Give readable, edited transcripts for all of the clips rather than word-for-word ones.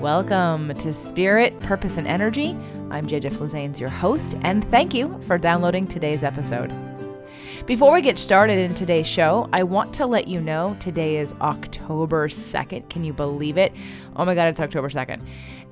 Welcome to Spirit, Purpose, and Energy. I'm JJ Flazanes, your host, and thank you for downloading today's episode. Before we get started in today's show, I want to let you know today is October 2nd. Can you believe it? Oh my God, it's October 2nd.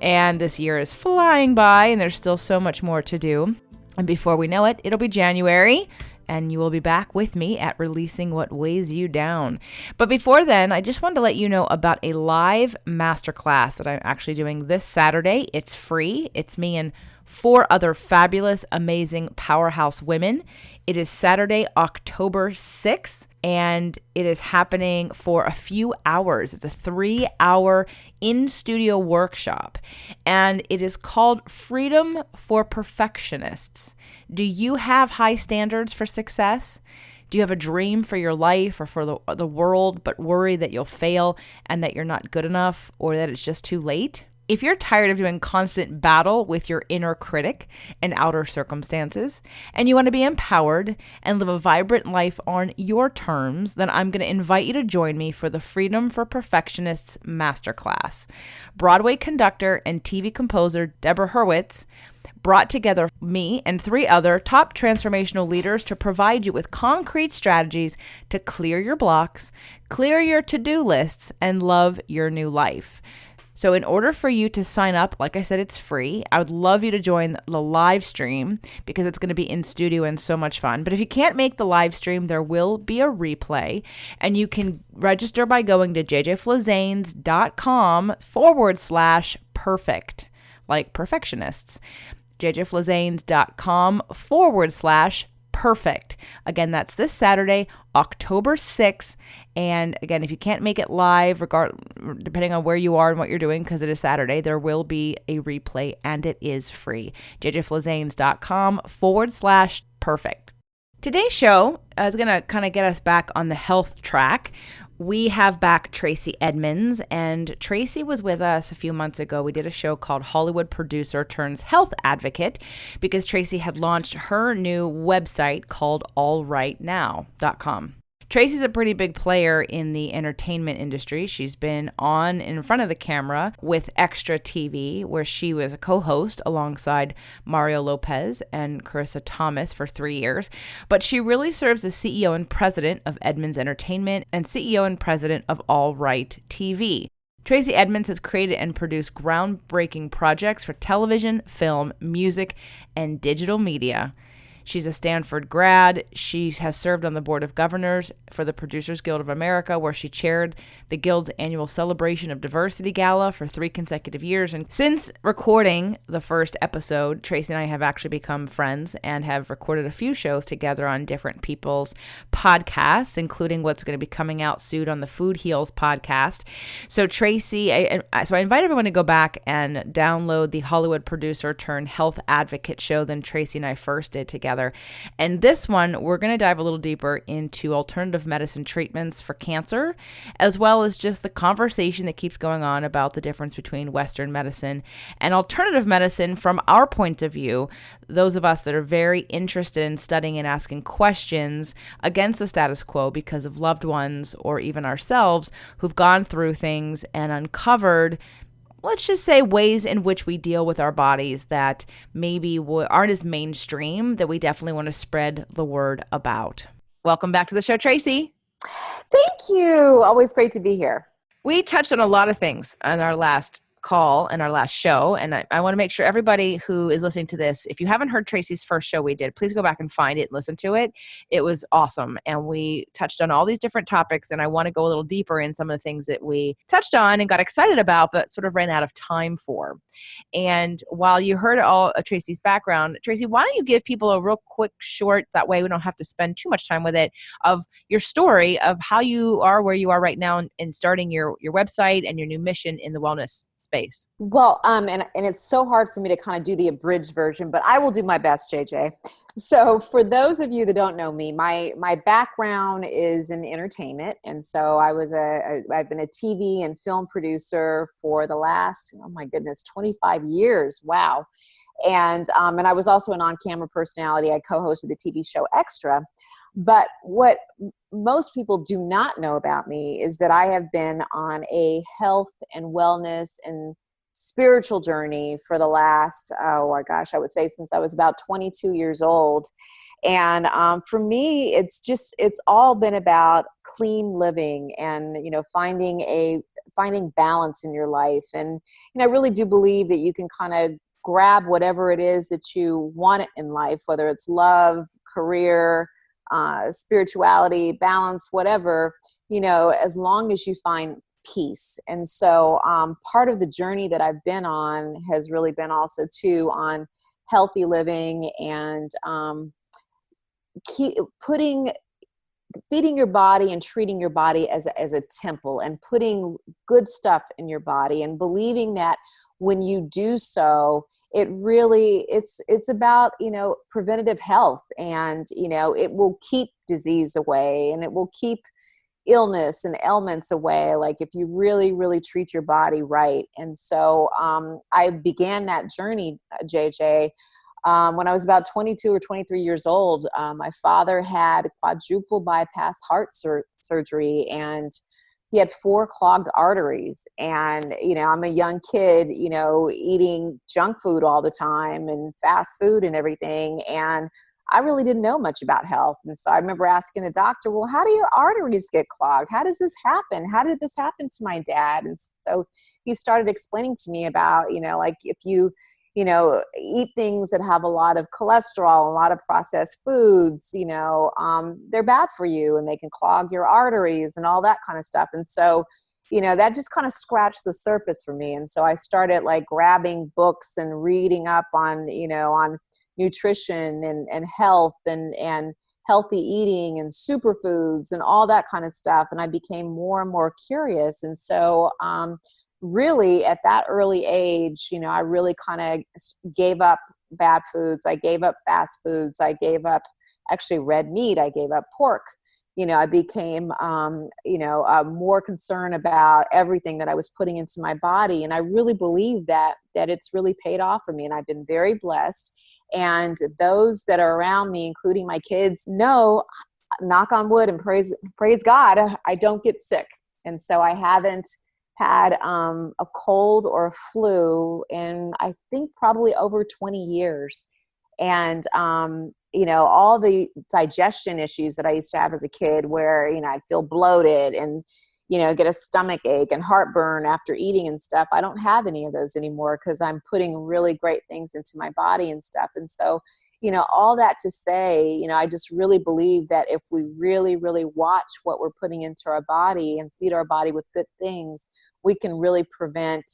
And this year is flying by, and there's still so much more to do. And before we know it, it'll be January, and you will be back with me at Releasing What Weighs You Down. But before then, I just wanted to let you know about a live masterclass that I'm actually doing this Saturday. It's free. It's me and 4 other fabulous, amazing powerhouse women. It is Saturday, October 6th, and it is happening for a few hours. It's a 3-hour in-studio workshop, and it is called Freedom for Perfectionists. Do you have high standards for success? Do you have a dream for your life or for the world, but worry that you'll fail and that you're not good enough or that it's just too late? If you're tired of doing constant battle with your inner critic and outer circumstances, and you want to be empowered and live a vibrant life on your terms, then I'm going to invite you to join me for the Freedom for Perfectionists Masterclass. Broadway conductor and TV composer Deborah Hurwitz brought together me and 3 other top transformational leaders to provide you with concrete strategies to clear your blocks, clear your to-do lists, and love your new life. So in order for you to sign up, like I said, it's free. I would love you to join the live stream because it's going to be in studio and so much fun. But if you can't make the live stream, there will be a replay, and you can register by going to jjflazanes.com/perfect, like perfectionists. jjflazanes.com/perfect. Again, that's this Saturday, October 6th. And again, if you can't make it live, depending on where you are and what you're doing, because it is Saturday, there will be a replay and it is free. jjflazanes.com/perfect. Today's show is going to kind of get us back on the health track. We have back Tracey Edmonds, and Tracey was with us a few months ago. We did a show called Hollywood Producer Turns Health Advocate because Tracey had launched her new website called allrightnow.com. Tracey's a pretty big player in the entertainment industry. She's been on in front of the camera with ExtraTV, where she was a co-host alongside Mario Lopez and Charissa Thomas for 3 years. But she really serves as CEO and president of Edmonds Entertainment and CEO and president of All Right TV. Tracey Edmonds has created and produced groundbreaking projects for television, film, music, and digital media. She's a Stanford grad. She has served on the board of governors for the Producers Guild of America, where she chaired the Guild's annual Celebration of Diversity Gala for 3 consecutive years. And since recording the first episode, Tracey and I have actually become friends and have recorded a few shows together on different people's podcasts, including what's going to be coming out soon on the Food Heals podcast. So Tracey, I invite everyone to go back and download the Hollywood Producer Turned Health Advocate show that Tracey and I first did together. And this one, we're going to dive a little deeper into alternative medicine treatments for cancer, as well as just the conversation that keeps going on about the difference between Western medicine and alternative medicine from our point of view, those of us that are very interested in studying and asking questions against the status quo because of loved ones or even ourselves who've gone through things and uncovered, let's just say, ways in which we deal with our bodies that maybe aren't as mainstream, that we definitely want to spread the word about. Welcome back to the show, Tracey. Thank you. Always great to be here. We touched on a lot of things on our last call and our last show, and I want to make sure everybody who is listening to this, if you haven't heard Tracey's first show we did, please go back and find it and listen to it. It was awesome, and we touched on all these different topics, and I want to go a little deeper in some of the things that we touched on and got excited about but sort of ran out of time for. And while you heard all of Tracey's background, Tracey, why don't you give people a real quick short, that way we don't have to spend too much time with it, of your story of how you are where you are right now in starting your website and your new mission in the wellness space. Well, and it's so hard for me to kind of do the abridged version, but I will do my best, JJ. So for those of you that don't know me, my background is in entertainment. And so I've been a TV and film producer for the last, 25 years. Wow. And I was also an on-camera personality. I co-hosted the TV show Extra. But what most people do not know about me is that I have been on a health and wellness and spiritual journey for the last, oh my gosh, I would say since I was about 22 years old. And for me, it's all been about clean living and, finding balance in your life. And, I really do believe that you can kind of grab whatever it is that you want in life, whether it's love, career, spirituality, balance, whatever, as long as you find peace. And so part of the journey that I've been on has really been also too on healthy living and feeding your body and treating your body as a temple, and putting good stuff in your body, and believing that when you do so, it's about, preventative health, and, it will keep disease away, and it will keep illness and ailments away, like if you really, really treat your body right. And so I began that journey, JJ, when I was about 22 or 23 years old. My father had quadruple bypass heart surgery, and he had 4 clogged arteries. And, I'm a young kid, eating junk food all the time and fast food and everything. And I really didn't know much about health. And so I remember asking the doctor, well, how do your arteries get clogged? How does this happen? How did this happen to my dad? And so he started explaining to me about, like if you, eat things that have a lot of cholesterol, a lot of processed foods, they're bad for you, and they can clog your arteries and all that kind of stuff. And so, that just kind of scratched the surface for me. And so I started like grabbing books and reading up on, on nutrition and health and healthy eating and superfoods and all that kind of stuff. And I became more and more curious. And so, really at that early age, I really kind of gave up bad foods. I gave up fast foods. I gave up actually red meat. I gave up pork. I became, more concerned about everything that I was putting into my body. And I really believe that it's really paid off for me. And I've been very blessed. And those that are around me, including my kids, know, knock on wood and praise God, I don't get sick. And so I haven't had a cold or a flu in, I think, probably over 20 years. And, all the digestion issues that I used to have as a kid where, I'd feel bloated and, get a stomach ache and heartburn after eating and stuff. I don't have any of those anymore because I'm putting really great things into my body and stuff. And so, all that to say, I just really believe that if we really, really watch what we're putting into our body and feed our body with good things, we can really prevent,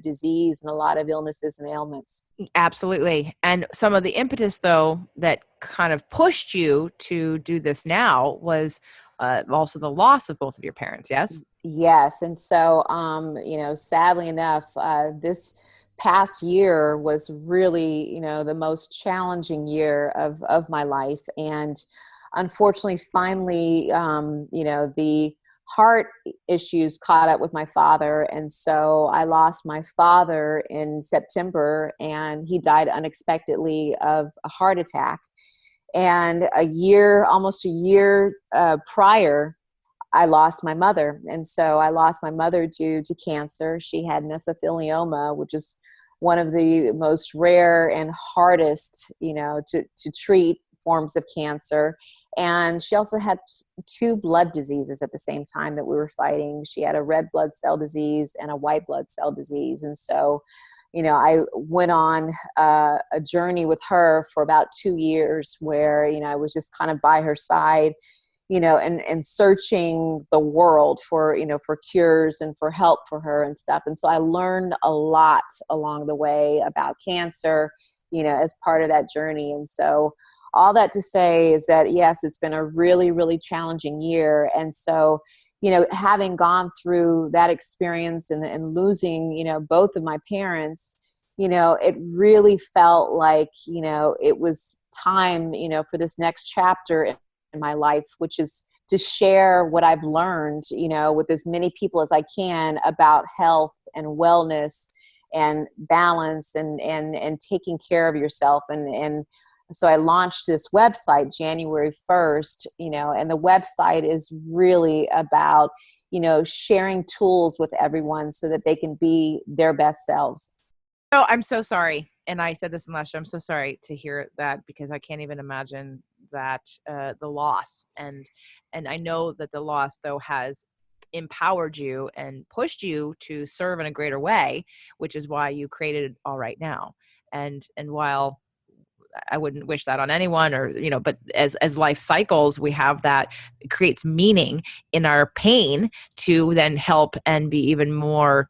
disease and a lot of illnesses and ailments. Absolutely. And some of the impetus, though, that kind of pushed you to do this now was also the loss of both of your parents. Yes. Yes. And so, sadly enough, this past year was really, the most challenging year of my life. And unfortunately, finally, the heart issues caught up with my father. And so I lost my father in September, and he died unexpectedly of a heart attack. And almost a year prior, I lost my mother. And so I lost my mother due to cancer. She had mesothelioma, which is one of the most rare and hardest, to treat forms of cancer. And she also had 2 blood diseases at the same time that we were fighting. She had a red blood cell disease and a white blood cell disease. And so, I went on a journey with her for about 2 years where, I was just kind of by her side, and searching the world for cures and for help for her and stuff. And so I learned a lot along the way about cancer, as part of that journey. And so all that to say is that, yes, it's been a really, really challenging year. And so, having gone through that experience and losing, both of my parents, it really felt like, it was time, for this next chapter in my life, which is to share what I've learned, with as many people as I can about health and wellness and balance and taking care of yourself. And so I launched this website January 1st, and the website is really about, sharing tools with everyone so that they can be their best selves. Oh, I'm so sorry. And I said this in last show. I'm so sorry to hear that, because I can't even imagine that, the loss. And I know that the loss, though, has empowered you and pushed you to serve in a greater way, which is why you created All Right Now. And while I wouldn't wish that on anyone, or, but as life cycles, we have that. It creates meaning in our pain to then help and be even more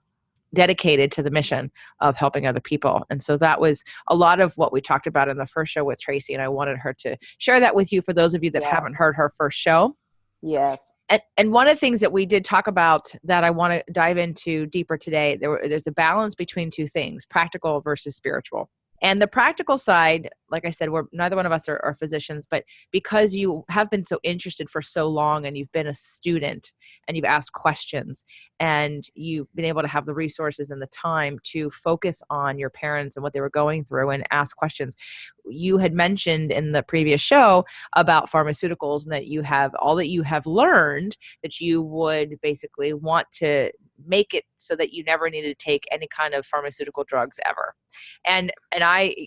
dedicated to the mission of helping other people. And so that was a lot of what we talked about in the first show with Tracey. And I wanted her to share that with you, for those of you that haven't heard her first show. Yes. And one of the things that we did talk about that I want to dive into deeper today, there's a balance between two things, practical versus spiritual. And the practical side, like I said, neither one of us are physicians, but because you have been so interested for so long, and you've been a student, and you've asked questions, and you've been able to have the resources and the time to focus on your parents and what they were going through and ask questions. You had mentioned in the previous show about pharmaceuticals, and that you have all that you have learned, that you would basically want to make it so that you never needed to take any kind of pharmaceutical drugs ever. And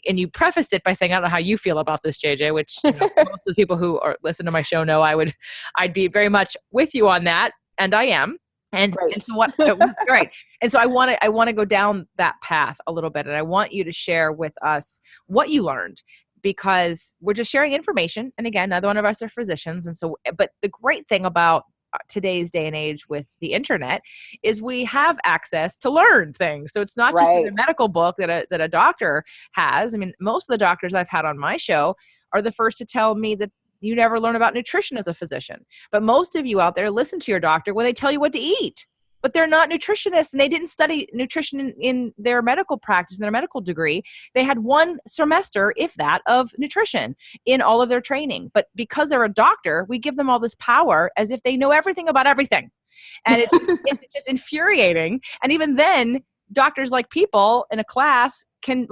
you prefaced it by saying, I don't know how you feel about this, JJ, which most of the people who listen to my show know I'd be very much with you on that. And I am. And so what it was great. And so I want to go down that path a little bit. And I want you to share with us what you learned, because we're just sharing information. And again, neither one of us are physicians. And so, but the great thing about today's day and age with the internet is we have access to learn things. So it's not just in the medical book that a doctor has. I mean, most of the doctors I've had on my show are the first to tell me that you never learn about nutrition as a physician. But most of you out there listen to your doctor when they tell you what to eat. But they're not nutritionists, and they didn't study nutrition in their medical practice, in their medical degree. They had one semester, if that, of nutrition in all of their training. But because they're a doctor, we give them all this power as if they know everything about everything. And it's just infuriating. And even then, doctors, like people in a class, can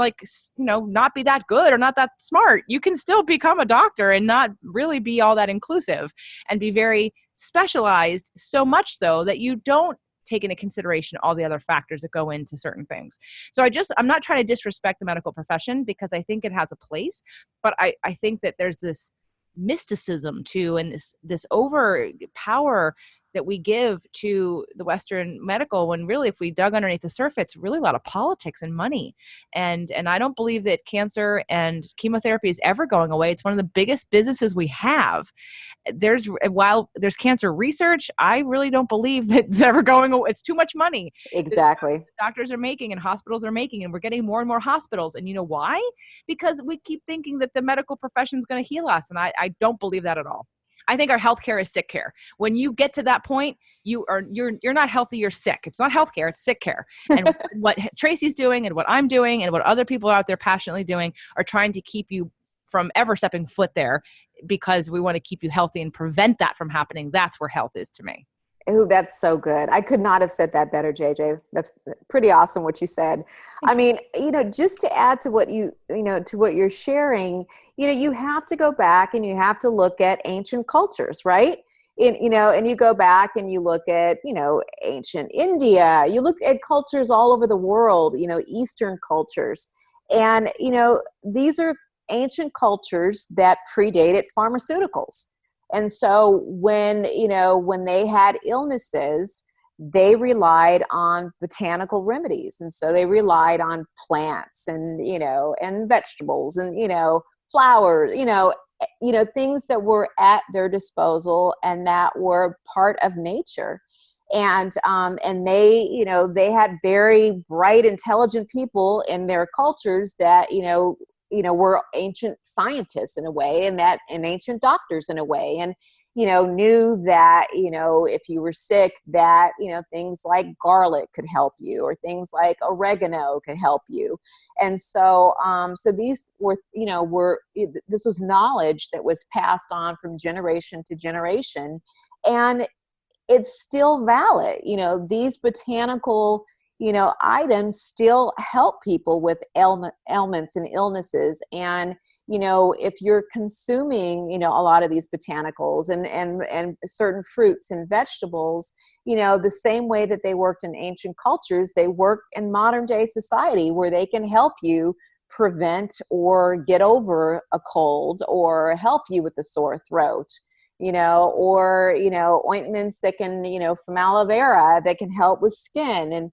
not be that good or not that smart. You can still become a doctor and not really be all that inclusive, and be very specialized, so much so that you don't take into consideration all the other factors that go into certain things. So I'm not trying to disrespect the medical profession, because I think it has a place, but I think that there's this mysticism too, and this overpower that we give to the Western medical, when really, if we dug underneath the surface, it's really a lot of politics and money. And I don't believe that cancer and chemotherapy is ever going away. It's one of the biggest businesses we have. While there's cancer research, I really don't believe that it's ever going away. It's too much money. Exactly. Doctors are making and hospitals are making, and we're getting more and more hospitals. And you know why? Because we keep thinking that the medical profession is going to heal us. And I don't believe that at all. I think our healthcare is sick care. When you get to that point, you're not healthy, you're sick. It's not healthcare, it's sick care. And what Tracey's doing and what I'm doing and what other people out there passionately doing are trying to keep you from ever stepping foot there, because we want to keep you healthy and prevent that from happening. That's where health is to me. Oh, that's so good. I could not have said that better, JJ. That's pretty awesome what you said. I mean, just to add to what to what you're sharing, you have to go back and you have to look at ancient cultures, right? And you go back and you look at, ancient India, you look at cultures all over the world, Eastern cultures. And, these are ancient cultures that predated pharmaceuticals. And so when they had illnesses, they relied on botanical remedies. And so they relied on plants and, and vegetables and, flowers, things that were at their disposal and that were part of nature. And they, they had very bright, intelligent people in their cultures that, were ancient scientists in a way, and ancient doctors in a way, and, knew that, if you were sick, that, things like garlic could help you, or things like oregano could help you. And so, these were, this was knowledge that was passed on from generation to generation, and it's still valid. These botanical items still help people with ailments and illnesses. And, if you're consuming, a lot of these botanicals and certain fruits and vegetables, the same way that they worked in ancient cultures, they work in modern day society, where they can help you prevent or get over a cold, or help you with a sore throat, or, ointments that can, from aloe vera, that can help with skin. And,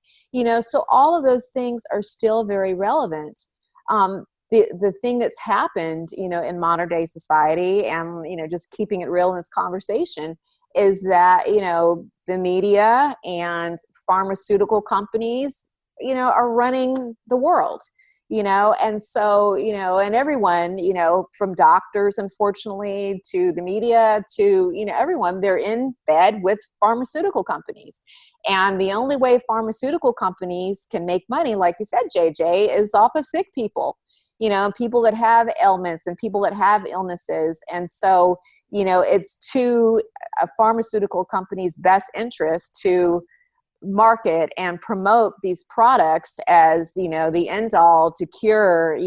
so all of those things are still very relevant. The thing that's happened, in modern day society, and, just keeping it real in this conversation, is that, the media and pharmaceutical companies, are running the world, and so, and everyone, from doctors, unfortunately, to the media, to, everyone, they're in bed with pharmaceutical companies. And the only way pharmaceutical companies can make money, like you said, JJ, is off of sick people, people that have ailments and people that have illnesses. And so, it's to a pharmaceutical company's best interest to market and promote these products as, the end all to cure,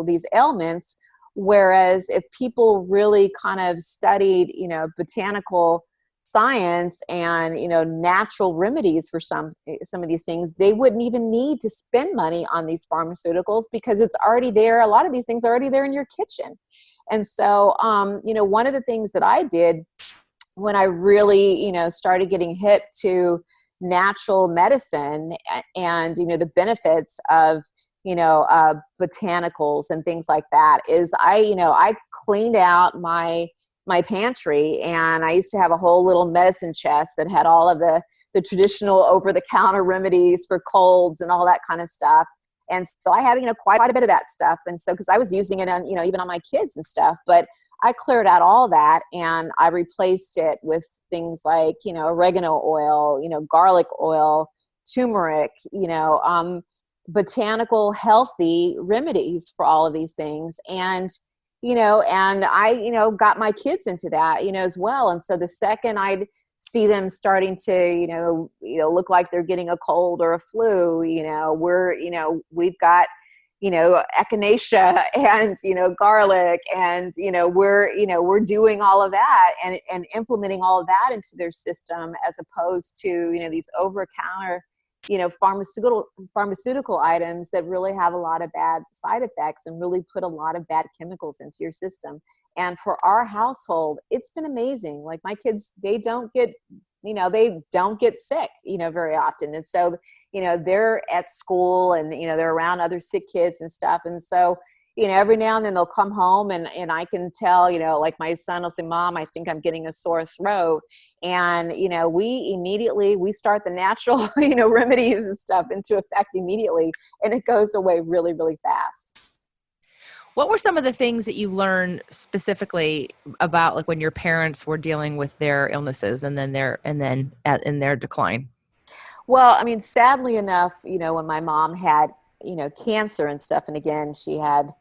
these ailments. Whereas if people really kind of studied, botanical science and, natural remedies for some of these things, they wouldn't even need to spend money on these pharmaceuticals, because it's already there. A lot of these things are already there in your kitchen. And so, one of the things that I did when I really, started getting hip to natural medicine and, the benefits of, botanicals and things like that, is I cleaned out my pantry, and I used to have a whole little medicine chest that had all of the traditional over-the-counter remedies for colds and all that kind of stuff. And so I had, quite a bit of that stuff. And so, because I was using it on, even on my kids and stuff, but I cleared out all that, and I replaced it with things like, oregano oil, garlic oil, turmeric, botanical healthy remedies for all of these things. And, and I, got my kids into that, as well. And so the second I'd see them starting to, look like they're getting a cold or a flu, we've got, echinacea and, garlic, and, we're doing all of that and implementing all of that into their system, as opposed to, these over-counter, pharmaceutical items that really have a lot of bad side effects and really put a lot of bad chemicals into your system. And for our household, it's been amazing. Like, my kids, they don't get sick, very often. And so, they're at school, and, they're around other sick kids and stuff. And so, every now and then they'll come home, and I can tell, like my son will say, "Mom, I think I'm getting a sore throat." And, we start the natural, remedies and stuff into effect immediately, and it goes away really, really fast. What were some of the things that you learned specifically about, like, when your parents were dealing with their illnesses and then in their decline? Well, I mean, sadly enough, when my mom had, cancer and stuff, and again, she had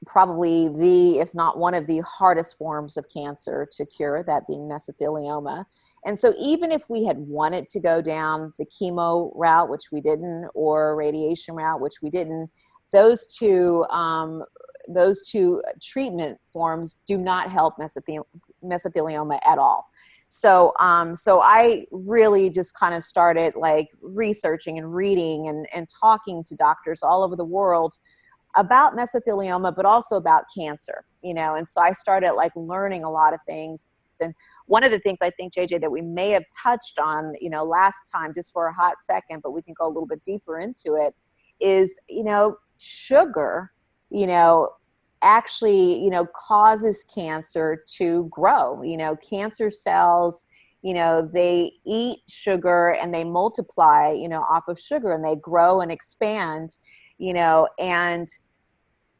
probably if not one of the hardest forms of cancer to cure, that being mesothelioma. And so even if we had wanted to go down the chemo route, which we didn't, or radiation route, which we didn't, those two treatment forms do not help mesothelioma at all. So I really just kind of started, like, researching and reading and talking to doctors all over the world about mesothelioma, but also about cancer, and so I started, like, learning a lot of things. And one of the things I think, JJ, that we may have touched on, last time, just for a hot second, but we can go a little bit deeper into it, is, sugar, actually, causes cancer to grow. Cancer cells, they eat sugar and they multiply, off of sugar, and they grow and expand, and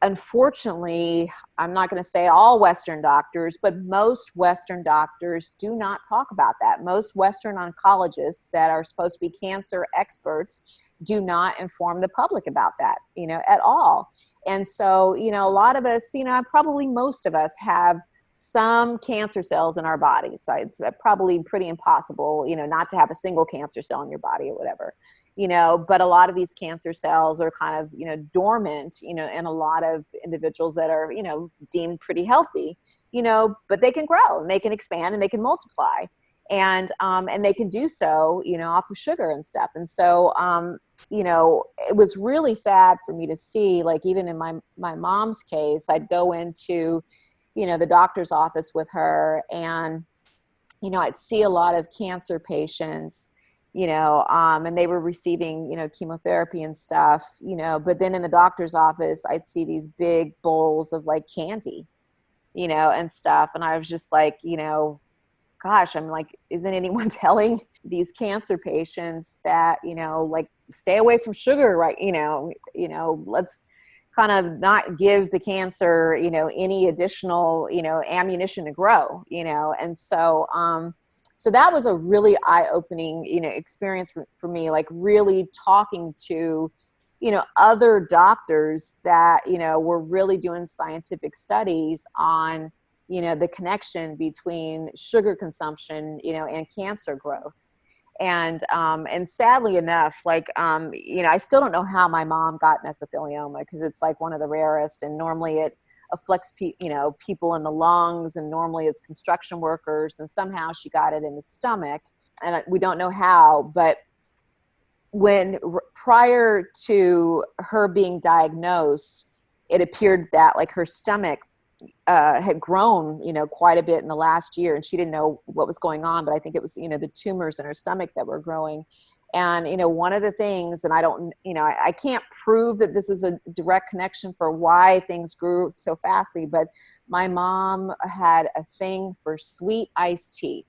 unfortunately, I'm not going to say all Western doctors, but most Western doctors do not talk about that. Most Western oncologists that are supposed to be cancer experts do not inform the public about that, at all. And so, a lot of us, probably most of us have some cancer cells in our body. So it's probably pretty impossible, not to have a single cancer cell in your body or whatever, but a lot of these cancer cells are kind of, dormant, in a lot of individuals that are, deemed pretty healthy, but they can grow and they can expand and they can multiply. And they can do so, off of sugar and stuff. And so, it was really sad for me to see, like, even in my mom's case, I'd go into, the doctor's office with her, and, I'd see a lot of cancer patients, and they were receiving, chemotherapy and stuff, but then in the doctor's office, I'd see these big bowls of like candy, and stuff. And I was just like, gosh, I'm like, isn't anyone telling these cancer patients that, like, stay away from sugar, right? Let's kind of not give the cancer, any additional, ammunition to grow, and so, so that was a really eye-opening, experience for me, like really talking to, other doctors that, were really doing scientific studies on, the connection between sugar consumption, and cancer growth. And sadly enough, like, I still don't know how my mom got mesothelioma, because it's like one of the rarest, and normally it afflicts people in the lungs, and normally it's construction workers, and somehow she got it in the stomach, and we don't know how. But prior to her being diagnosed, it appeared that like her stomach had grown, quite a bit in the last year, and she didn't know what was going on, but I think it was, the tumors in her stomach that were growing. And, one of the things, and I don't, I can't prove that this is a direct connection for why things grew so fastly, but my mom had a thing for sweet iced tea,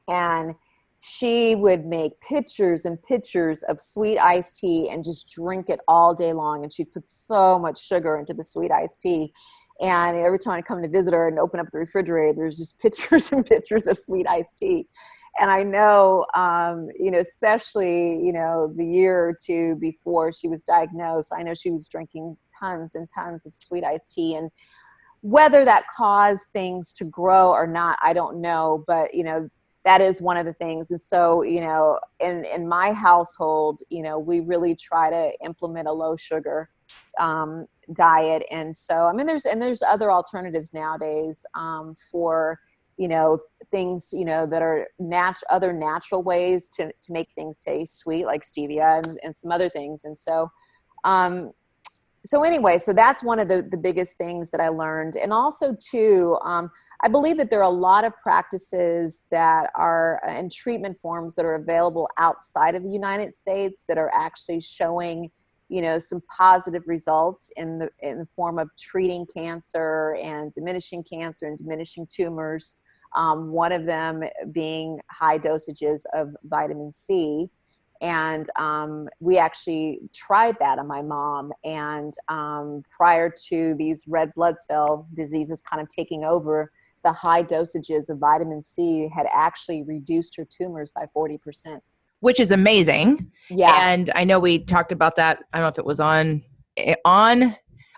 and she would make pictures and pictures of sweet iced tea and just drink it all day long. And she'd put so much sugar into the sweet iced tea. And every time I come to visit her and open up the refrigerator, there's just pictures and pictures of sweet iced tea. And I know, especially, the year or two before she was diagnosed, I know she was drinking tons and tons of sweet iced tea. And whether that caused things to grow or not, I don't know. But, that is one of the things. And so, in my household, we really try to implement a low sugar diet. And so, I mean, there's other alternatives nowadays for, things, that are other natural ways to make things taste sweet, like stevia and some other things. And so, anyway, so that's one of the biggest things that I learned. And also too, I believe that there are a lot of practices that are and treatment forms that are available outside of the United States that are actually showing, some positive results in the form of treating cancer and diminishing tumors. One of them being high dosages of vitamin C. And we actually tried that on my mom. And prior to these red blood cell diseases kind of taking over, the high dosages of vitamin C had actually reduced her tumors by 40%. Which is amazing. Yeah. And I know we talked about that. I don't know if it was on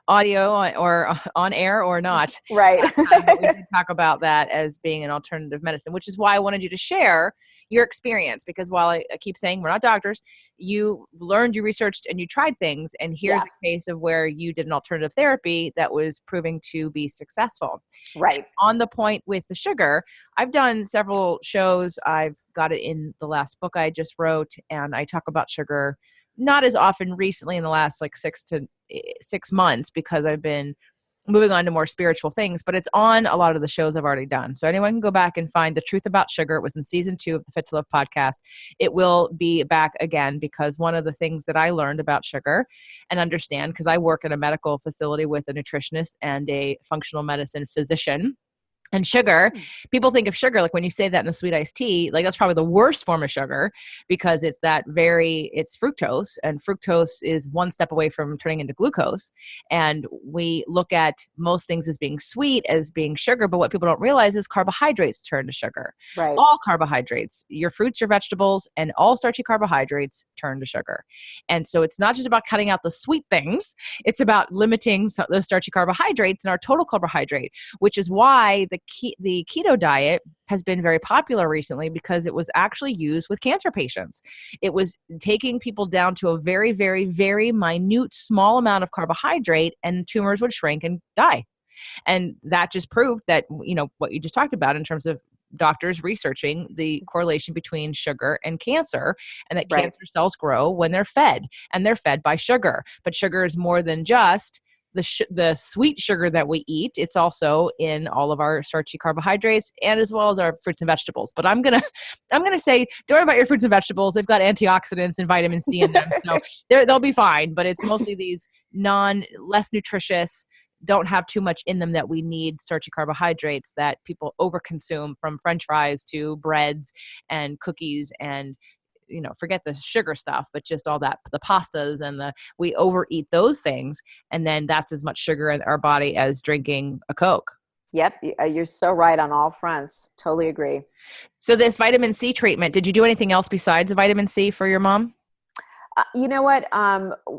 audio or on air or not. Right. But we did talk about that as being an alternative medicine, which is why I wanted you to share your experience, because while I keep saying we're not doctors, you learned, you researched, and you tried things. And here's a case of where you did an alternative therapy that was proving to be successful. Right. And on the point with the sugar, I've done several shows. I've got it in the last book I just wrote, and I talk about sugar not as often recently in the last like 6 months, because I've been moving on to more spiritual things, but it's on a lot of the shows I've already done. So anyone can go back and find The Truth About Sugar. It was in season 2 of the Fit to Love podcast. It will be back again, because one of the things that I learned about sugar and understand, because I work in a medical facility with a nutritionist and a functional medicine physician. And sugar, people think of sugar, like when you say that in the sweet iced tea, like that's probably the worst form of sugar, because it's it's fructose, and fructose is one step away from turning into glucose. And we look at most things as being sweet, as being sugar, but what people don't realize is carbohydrates turn to sugar. Right. All carbohydrates, your fruits, your vegetables, and all starchy carbohydrates turn to sugar. And so it's not just about cutting out the sweet things, it's about limiting those starchy carbohydrates and our total carbohydrate, which is why the keto diet has been very popular recently because it was actually used with cancer patients. It was taking people down to a very, very, very minute, small amount of carbohydrate, and tumors would shrink and die. And that just proved that, what you just talked about in terms of doctors researching the correlation between sugar and cancer, and that Right. cancer cells grow when they're fed, and they're fed by sugar. But sugar is more than just the sweet sugar that we eat. It's also in all of our starchy carbohydrates, and as well as our fruits and vegetables. But I'm gonna say, don't worry about your fruits and vegetables. They've got antioxidants and vitamin C in them, so they'll be fine. But it's mostly these less nutritious, don't have too much in them that we need, starchy carbohydrates that people overconsume, from French fries to breads and cookies, and forget the sugar stuff, but just all that, the pastas and we overeat those things, and then that's as much sugar in our body as drinking a Coke. Yep, you're so right on all fronts. Totally agree. So this vitamin C treatment, did you do anything else besides vitamin C for your mom? You know what?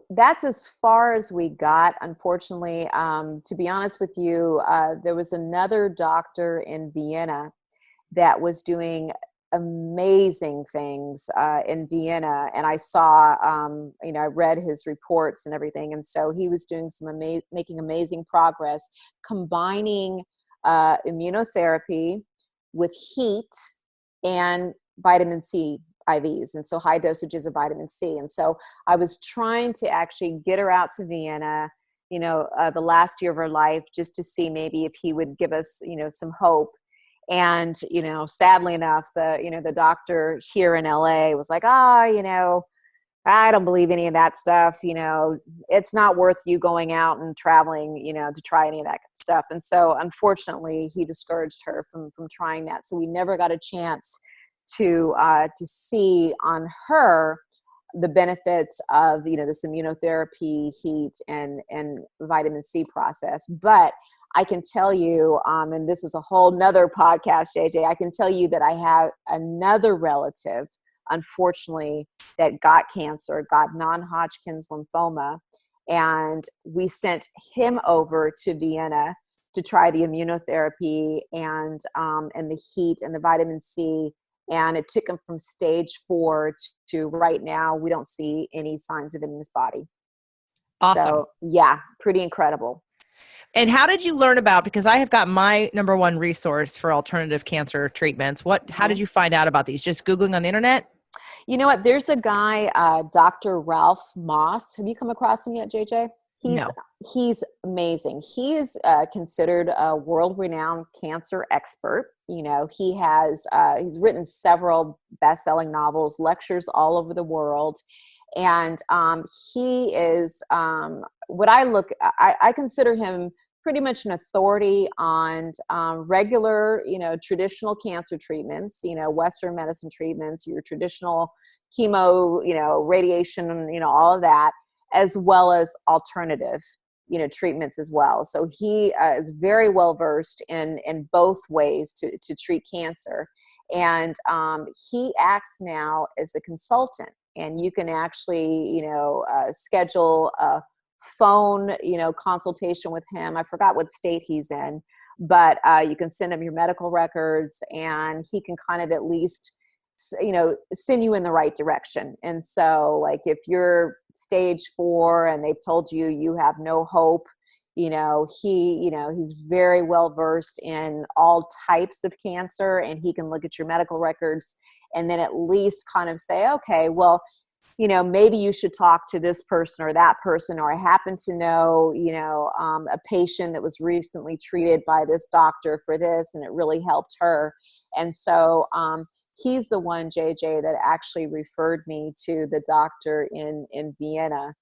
That's as far as we got, unfortunately. To be honest with you, there was another doctor in Vienna that was doing amazing things in Vienna. And I saw, I read his reports and everything. And so he was doing making amazing progress, combining immunotherapy with heat and vitamin C IVs, and so high dosages of vitamin C. And so I was trying to actually get her out to Vienna, the last year of her life, just to see maybe if he would give us, some hope. And, sadly enough, the doctor here in LA was like, I don't believe any of that stuff. It's not worth you going out and traveling, to try any of that stuff. And so unfortunately, he discouraged her from trying that. So we never got a chance to see on her the benefits of this immunotherapy, heat, and vitamin C process. But I can tell you, and this is a whole nother podcast, JJ, I can tell you that I have another relative, unfortunately, that got cancer, got non-Hodgkin's lymphoma, and we sent him over to Vienna to try the immunotherapy and the heat and the vitamin C. And it took him from stage 4 to right now, we don't see any signs of it in his body. Awesome. So, yeah, pretty incredible. And how did you learn about, because I have got my number one resource for alternative cancer treatments. How did you find out about these? Just Googling on the internet? You know what? There's a guy, Dr. Ralph Moss. Have you come across him yet, JJ? No. He's amazing. He is considered a world-renowned cancer expert. He has he's written several best-selling novels, lectures all over the world, and he is what I consider him pretty much an authority on regular, traditional cancer treatments, Western medicine treatments, your traditional chemo, radiation, all of that, as well as alternative, treatments as well. So he is very well versed in both ways to treat cancer. And he acts now as a consultant, and you can actually, schedule a phone, consultation with him. I forgot what state he's in, but you can send him your medical records, and he can kind of at least, send you in the right direction. And so, like, if you're stage 4 and they've told you have no hope, he's very well versed in all types of cancer, and he can look at your medical records and then at least kind of say, okay, well, maybe you should talk to this person or that person, or I happen to know, a patient that was recently treated by this doctor for this, and it really helped her. And so he's the one, JJ, that actually referred me to the doctor in Vienna,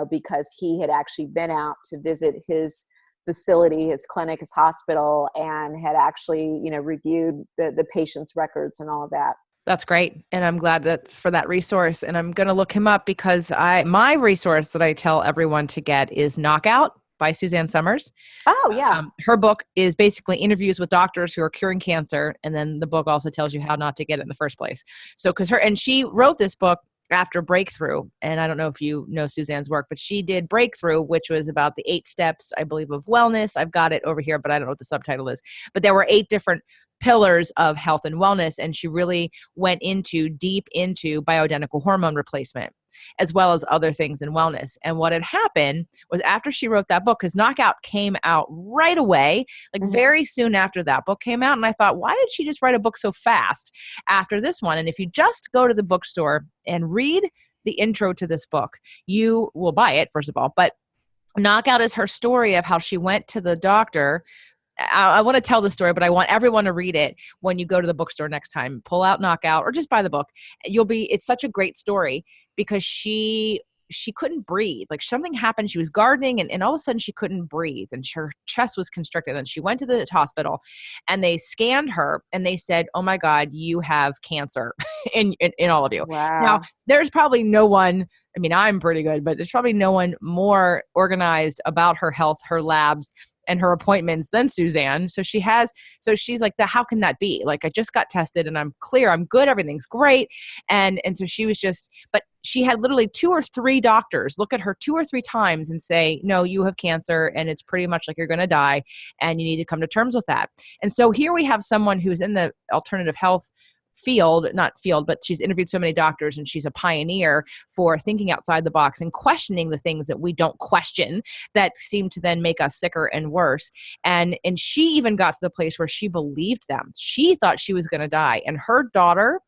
because he had actually been out to visit his facility, his clinic, his hospital, and had actually, reviewed the patient's records and all of that. That's great. And I'm glad for that resource. And I'm going to look him up, because my resource that I tell everyone to get is Knockout by Suzanne Summers. Oh, yeah. Her book is basically interviews with doctors who are curing cancer. And then the book also tells you how not to get it in the first place. So, and she wrote this book after Breakthrough. And I don't know if you know Suzanne's work, but she did Breakthrough, which was about the 8 steps, I believe, of wellness. I've got it over here, but I don't know what the subtitle is. But there were 8 different pillars of health and wellness. And she really went deep into bioidentical hormone replacement, as well as other things in wellness. And what had happened was after she wrote that book, because Knockout came out right away, like very soon after that book came out. And I thought, why did she just write a book so fast after this one? And if you just go to the bookstore and read the intro to this book, you will buy it, first of all. But Knockout is her story of how she went to the doctor. I want to tell the story, but I want everyone to read it when you go to the bookstore next time. Pull out Knockout or just buy the book. It's such a great story because she couldn't breathe. Like something happened. She was gardening and all of a sudden she couldn't breathe and her chest was constricted. And she went to the hospital and they scanned her and they said, oh my God, you have cancer in all of you. Wow. Now, there's probably no one, I mean, I'm pretty good, but there's probably no one more organized about her health, her labs, and her appointments than Suzanne. So she's like, how can that be? Like, I just got tested and I'm clear, I'm good, everything's great. And so she was but she had literally 2 or 3 doctors look at her 2 or 3 times and say, no, you have cancer and it's pretty much like you're going to die and you need to come to terms with that. And so here we have someone who's in the alternative health but she's interviewed so many doctors and she's a pioneer for thinking outside the box and questioning the things that we don't question that seem to then make us sicker and worse. And she even got to the place where she believed them. She thought she was going to die. And her daughter,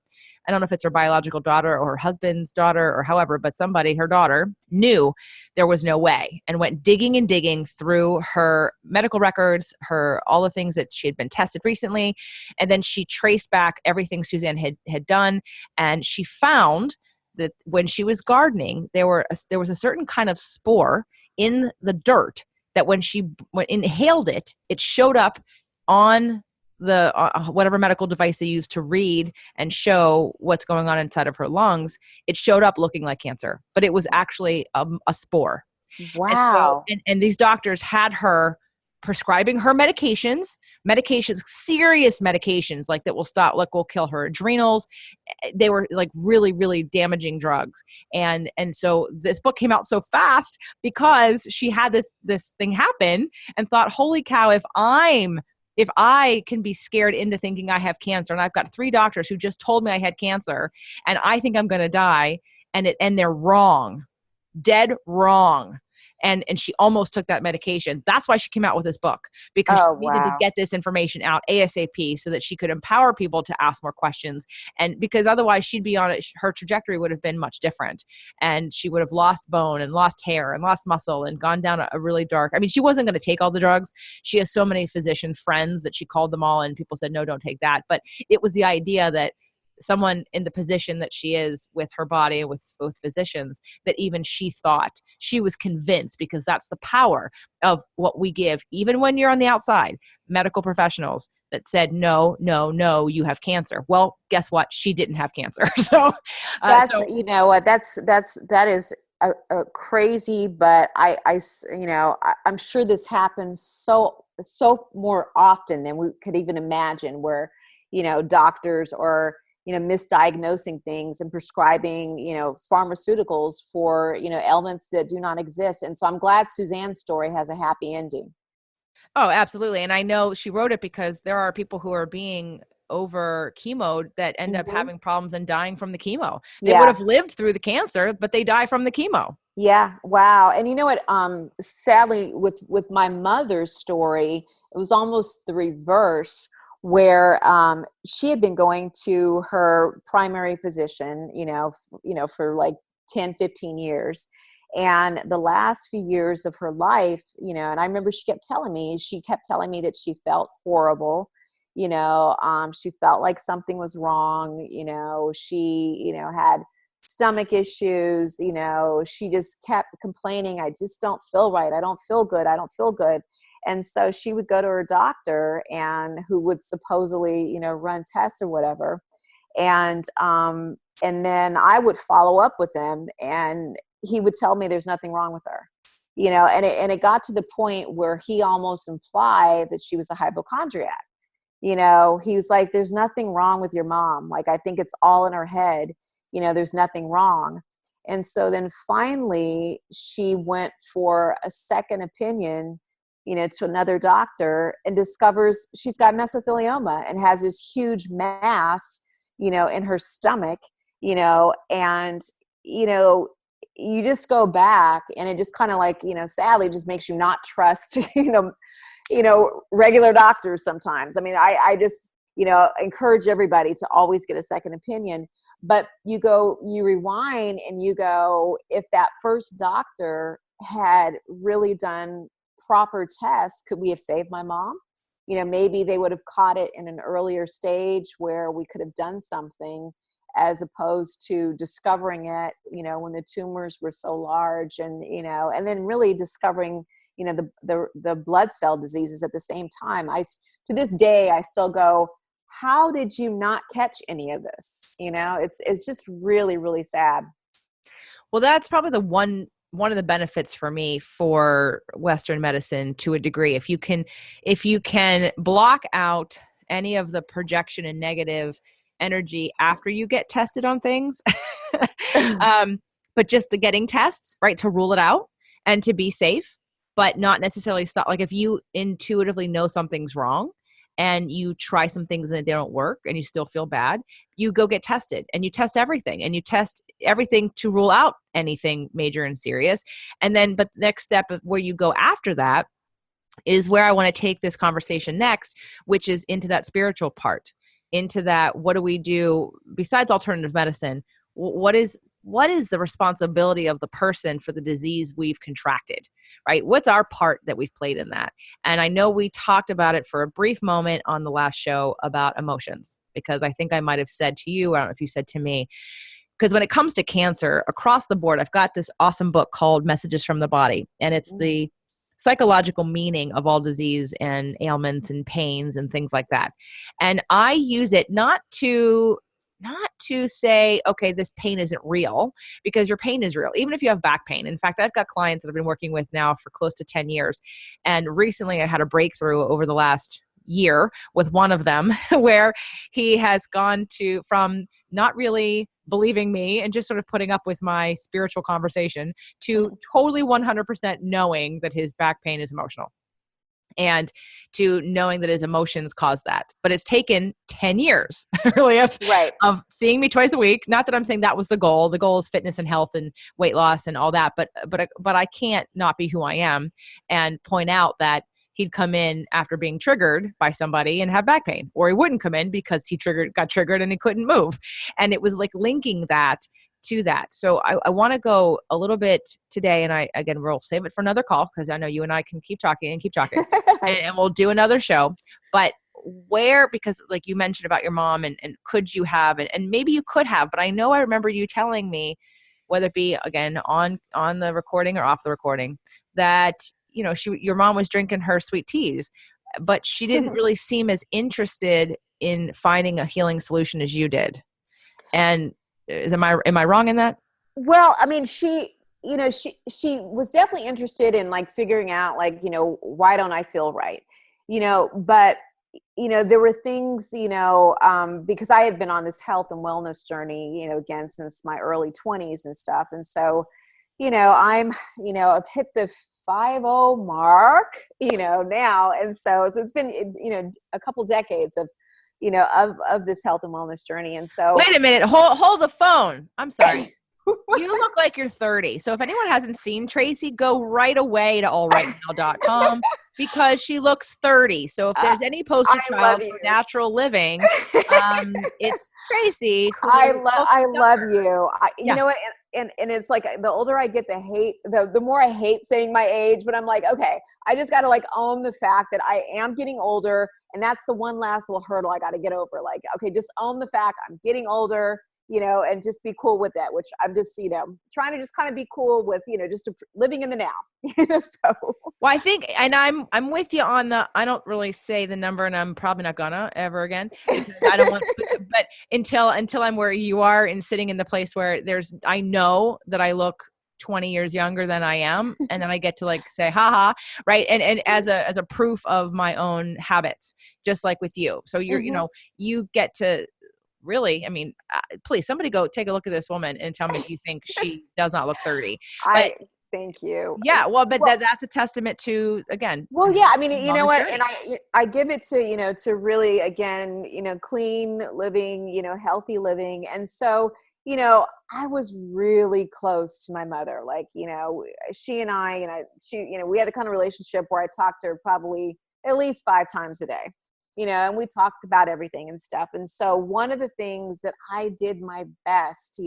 I don't know if it's her biological daughter or her husband's daughter or however, but her daughter knew there was no way and went digging and digging through her medical records, all the things that she had been tested recently. And then she traced back everything Suzanne had done. And she found that when she was gardening, there was a certain kind of spore in the dirt that when she inhaled it, it showed up on the whatever medical device they use to read and show what's going on inside of her lungs. It showed up looking like cancer, but it was actually a spore. Wow. And these doctors had her prescribing her medications, serious medications, like that will kill her adrenals. They were like really, really damaging drugs. And so this book came out so fast because she had this thing happen and thought, holy cow, if I can be scared into thinking I have cancer and I've got 3 doctors who just told me I had cancer and I think I'm going to die and they're wrong, dead wrong. And she almost took that medication. That's why she came out with this book, because she needed to get this information out ASAP so that she could empower people to ask more questions. And because otherwise she'd be her trajectory would have been much different. And she would have lost bone and lost hair and lost muscle and gone down a really dark, I mean, she wasn't going to take all the drugs. She has so many physician friends that she called them all and people said, no, don't take that. But it was the idea that someone in the position that she is with her body, with physicians, that even she thought, she was convinced, because that's the power of what we give, even when you're on the outside, medical professionals that said, no, you have cancer. Well, guess what? She didn't have cancer. So you know what, that is a crazy, but I'm sure this happens so more often than we could even imagine, where, doctors or, misdiagnosing things and prescribing, pharmaceuticals for, ailments that do not exist. And so I'm glad Suzanne's story has a happy ending. Oh, absolutely. And I know she wrote it because there are people who are being over chemo that end up having problems and dying from the chemo. They would have lived through the cancer, but they die from the chemo. Yeah. Wow. And you know what, sadly with my mother's story, it was almost the reverse, where she had been going to her primary physician, for like 10, 15 years. And the last few years of her life, and I remember she kept telling me that she felt horrible. She felt like something was wrong. She, had stomach issues. She just kept complaining. I just don't feel right. I don't feel good. I don't feel good. And so she would go to her doctor, and who would supposedly, run tests or whatever. And then I would follow up with him, and he would tell me there's nothing wrong with her, and it got to the point where he almost implied that she was a hypochondriac. He was like, there's nothing wrong with your mom. Like, I think it's all in her head. there's nothing wrong. And so then finally she went for a second opinion, to another doctor, and discovers she's got mesothelioma and has this huge mass, in her stomach, and, you just go back, and it just kind of like, sadly just makes you not trust, regular doctors sometimes. I mean, I just, encourage everybody to always get a second opinion. But you rewind and you go, if that first doctor had really done proper tests, could we have saved my mom? Maybe they would have caught it in an earlier stage where we could have done something, as opposed to discovering it, when the tumors were so large, and, and then really discovering, the blood cell diseases at the same time. To this day, I still go, how did you not catch any of this? It's just really, really sad. Well, that's probably one of the benefits for me for Western medicine to a degree. If you can block out any of the projection and negative energy after you get tested on things, but just the getting tests, right, to rule it out and to be safe, but not necessarily stop. Like if you intuitively know something's wrong and you try some things and they don't work and you still feel bad, you go get tested and you test everything to rule out anything major and serious. And then, but the next step of where you go after that is where I want to take this conversation next, which is into that spiritual part, into that, what do we do besides alternative medicine? What is the responsibility of the person for the disease we've contracted, right? What's our part that we've played in that? And I know we talked about it for a brief moment on the last show about emotions, because I think I might have said to you, I don't know if you said to me, because when it comes to cancer across the board, I've got this awesome book called Messages from the Body, and it's the psychological meaning of all disease and ailments and pains and things like that. And I use it not to say, okay, this pain isn't real, because your pain is real, even if you have back pain. In fact, I've got clients that I've been working with now for close to 10 years. And recently I had a breakthrough over the last year with one of them where he has gone from not really believing me and just sort of putting up with my spiritual conversation to totally 100% knowing that his back pain is emotional, and to knowing that his emotions cause that. But it's taken 10 years really of seeing me twice a week. Not that I'm saying that was the goal. The goal is fitness and health and weight loss and all that. But I can't not be who I am and point out that he'd come in after being triggered by somebody and have back pain, or he wouldn't come in because he got triggered and he couldn't move. And it was like linking that to that. So I want to go a little bit today, and we'll save it for another call, because I know you and I can keep talking and we'll do another show. But because like you mentioned about your mom and could you have, and maybe you could have, but I know I remember you telling me, whether it be again on the recording or off the recording, that your mom was drinking her sweet teas, but she didn't really seem as interested in finding a healing solution as you did. And am I wrong in that? Well, I mean, she was definitely interested in like figuring out like, why don't I feel right? But there were things, because I had been on this health and wellness journey, again, since my early 20s and stuff. And so, I've hit the 50 mark, now. And so it's been, a couple decades of, of this health and wellness journey. And so wait a minute, hold the phone. I'm sorry. You look like you're 30. So if anyone hasn't seen Tracey, go right away to allrightnow.com because she looks 30. So if there's any poster child for natural living, it's Tracey. I love you. You know what? And it's like the older I get, the more I hate saying my age, but I'm like, okay, I just got to like own the fact that I am getting older. And that's the one last little hurdle I got to get over. Like, okay, just own the fact I'm getting older, and just be cool with that, which I'm just, trying to just kind of be cool with, just living in the now. So. Well, I think, and I'm with you on I don't really say the number, and I'm probably not gonna ever again. I don't want, but until I'm where you are and sitting in the place where I know that I look 20 years younger than I am. And then I get to like say, haha, right. And as a proof of my own habits, just like with you. So you're, you get to really, I mean, please, somebody go take a look at this woman and tell me if you think she does not look 30. But I thank you. yeah, well, but Well, that's a testament to, again, well, yeah, I mean, you know mama's what, journey. and I give it to, to really, again, clean living, healthy living. And so, I was really close to my mother. Like, she and I, we had the kind of relationship where I talked to her probably at least 5 times a day, and we talked about everything and stuff. And so one of the things that I did my best,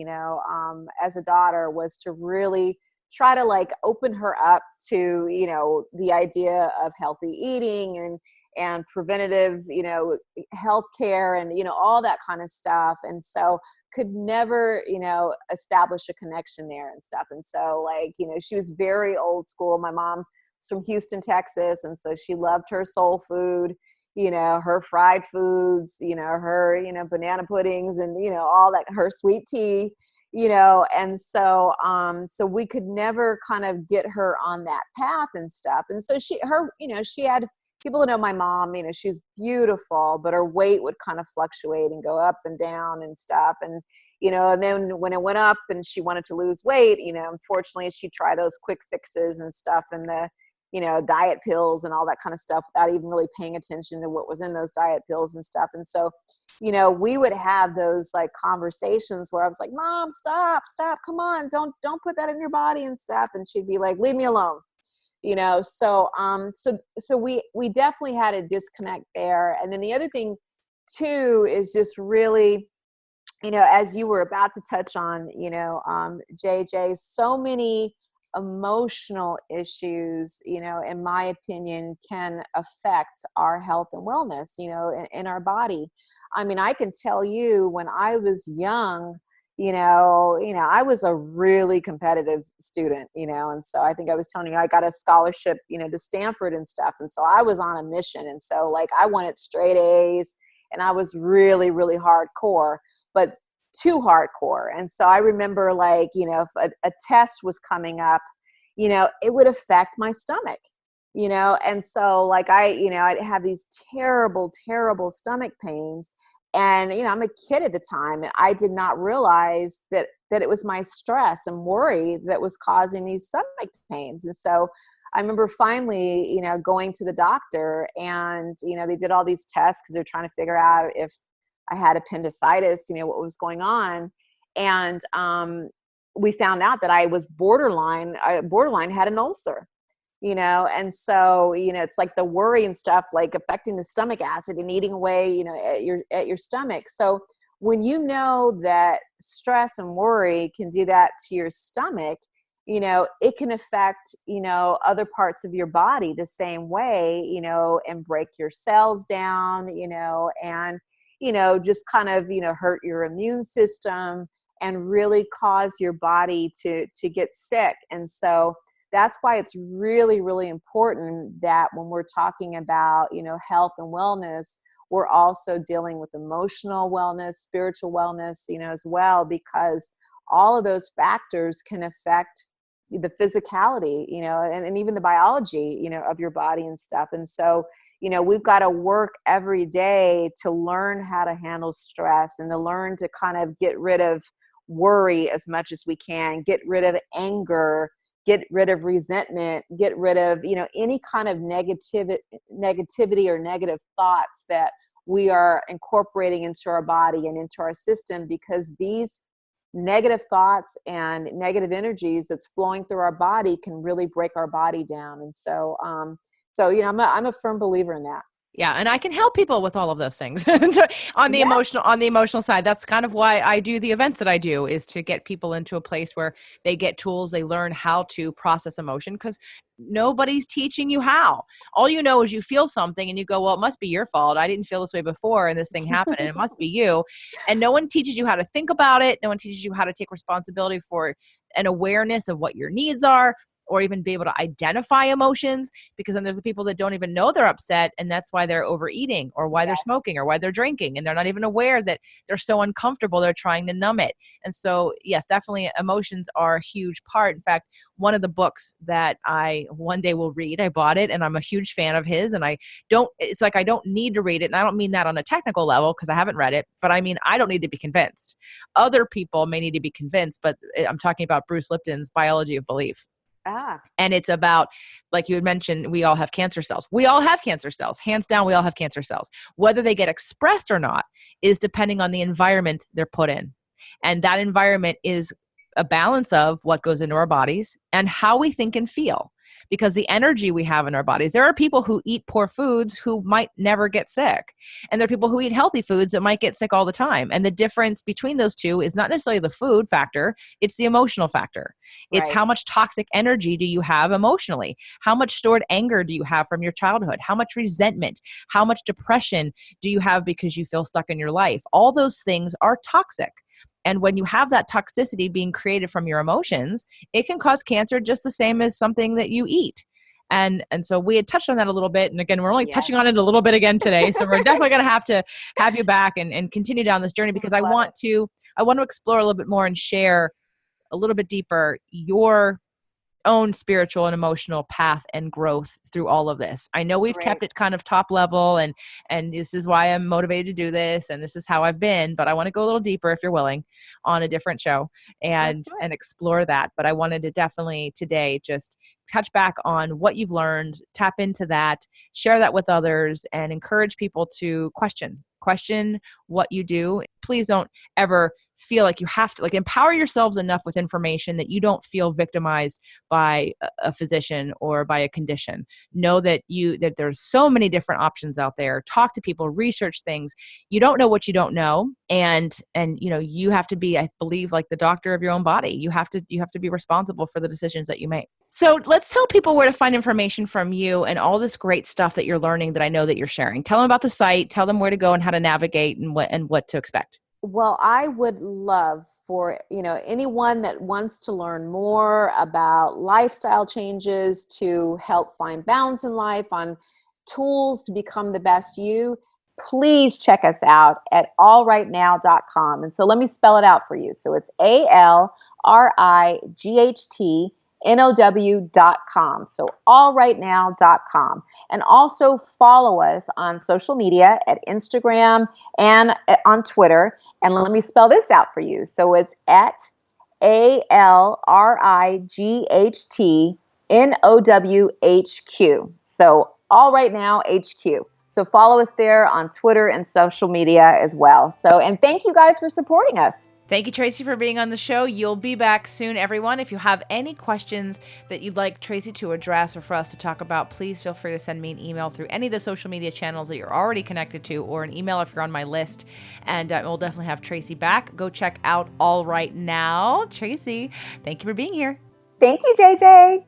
as a daughter, was to really try to like open her up to, the idea of healthy eating and preventative, health care and, all that kind of stuff. And so could never, establish a connection there and stuff. And so like, she was very old school. My mom was from Houston, Texas. And so she loved her soul food, her fried foods, her, banana puddings and, all that, her sweet tea, and so, so we could never kind of get her on that path and stuff. And so she had people who know my mom, she's beautiful, but her weight would kind of fluctuate and go up and down and stuff. And, and then when it went up and she wanted to lose weight, unfortunately she tried those quick fixes and stuff and the, diet pills and all that kind of stuff without even really paying attention to what was in those diet pills and stuff. And so, we would have those like conversations where I was like, Mom, stop, come on, don't put that in your body and stuff. And she'd be like, leave me alone. So we definitely had a disconnect there. And then the other thing too is just really, as you were about to touch on, JJ, so many emotional issues, in my opinion, can affect our health and wellness, in our body. I mean, I can tell you when I was young, I was a really competitive student, and so I think I was telling you, I got a scholarship, to Stanford and stuff. And so I was on a mission. And so like, I wanted straight A's and I was really, really hardcore, but too hardcore. And so I remember like, if a test was coming up, it would affect my stomach, and so like I'd have these terrible, terrible stomach pains. And, I'm a kid at the time and I did not realize that it was my stress and worry that was causing these stomach pains. And so I remember finally, going to the doctor and, they did all these tests because they're trying to figure out if I had appendicitis, what was going on. And we found out that I was borderline had an ulcer, and so, it's like the worry and stuff, like affecting the stomach acid and eating away, at your stomach. So when you know that stress and worry can do that to your stomach, it can affect, other parts of your body the same way, and break your cells down, and, just kind of, hurt your immune system and really cause your body to get sick. And so that's why it's really, really important that when we're talking about, health and wellness, we're also dealing with emotional wellness, spiritual wellness, as well, because all of those factors can affect the physicality, and even the biology, of your body and stuff. And so, we've got to work every day to learn how to handle stress and to learn to kind of get rid of worry as much as we can, get rid of anger, get rid of resentment, get rid of, any kind of negativity or negative thoughts that we are incorporating into our body and into our system, because these negative thoughts and negative energies that's flowing through our body can really break our body down. And so, I'm a firm believer in that. Yeah, and I can help people with all of those things on the emotional side. That's kind of why I do the events that I do, is to get people into a place where they get tools, they learn how to process emotion, because nobody's teaching you how. All you know is you feel something and you go, well, it must be your fault. I didn't feel this way before and this thing happened and it must be you. And no one teaches you how to think about it. No one teaches you how to take responsibility for an awareness of what your needs are, or even be able to identify emotions, because then there's the people that don't even know they're upset, and that's why they're overeating or why they're smoking or why they're drinking, and they're not even aware that they're so uncomfortable they're trying to numb it. And so yes, definitely emotions are a huge part. In fact, one of the books that I one day will read, I bought it and I'm a huge fan of his, and it's like I don't need to read it, and I don't mean that on a technical level because I haven't read it, but I mean I don't need to be convinced. Other people may need to be convinced, but I'm talking about Bruce Lipton's Biology of Belief. And it's about, like you had mentioned, we all have cancer cells. We all have cancer cells. Hands down, we all have cancer cells. Whether they get expressed or not is depending on the environment they're put in. And that environment is a balance of what goes into our bodies and how we think and feel. Because the energy we have in our bodies, there are people who eat poor foods who might never get sick. And there are people who eat healthy foods that might get sick all the time. And the difference between those two is not necessarily the food factor, it's the emotional factor. It's how much toxic energy do you have emotionally? How much stored anger do you have from your childhood? How much resentment? How much depression do you have because you feel stuck in your life? All those things are toxic. And when you have that toxicity being created from your emotions, it can cause cancer just the same as something that you eat. And so we had touched on that a little bit. And again, we're only touching on it a little bit again today. So we're definitely going to have you back and continue down this journey, because I want to explore a little bit more and share a little bit deeper your own spiritual and emotional path and growth through all of this. I know we've kept it kind of top level, and this is why I'm motivated to do this, and this is how I've been, but I want to go a little deeper, if you're willing, on a different show and explore that. But I wanted to definitely today just touch back on what you've learned, tap into that, share that with others, and encourage people to question what you do. Please don't ever feel like you have to, empower yourselves enough with information that you don't feel victimized by a physician or by a condition. Know that there's so many different options out there. Talk to people, research things. You don't know what you don't know. And you have to be, I believe, like the doctor of your own body. You have to be responsible for the decisions that you make. So let's tell people where to find information from you and all this great stuff that you're learning that I know that you're sharing. Tell them about the site, tell them where to go and how to navigate and what to expect. Well, I would love for, anyone that wants to learn more about lifestyle changes to help find balance in life, on tools to become the best you, please check us out at allrightnow.com. And so let me spell it out for you. So it's ALRIGHTNOW.com. So allrightnow.com. And also follow us on social media at Instagram and on Twitter. And let me spell this out for you. So it's at ALRIGHTNOWHQ. So All Right Now HQ. So follow us there on Twitter and social media as well. So, and thank you guys for supporting us. Thank you, Tracey, for being on the show. You'll be back soon, everyone. If you have any questions that you'd like Tracey to address or for us to talk about, please feel free to send me an email through any of the social media channels that you're already connected to, or an email if you're on my list. And we'll definitely have Tracey back. Go check out All Right Now. Tracey, thank you for being here. Thank you, JJ.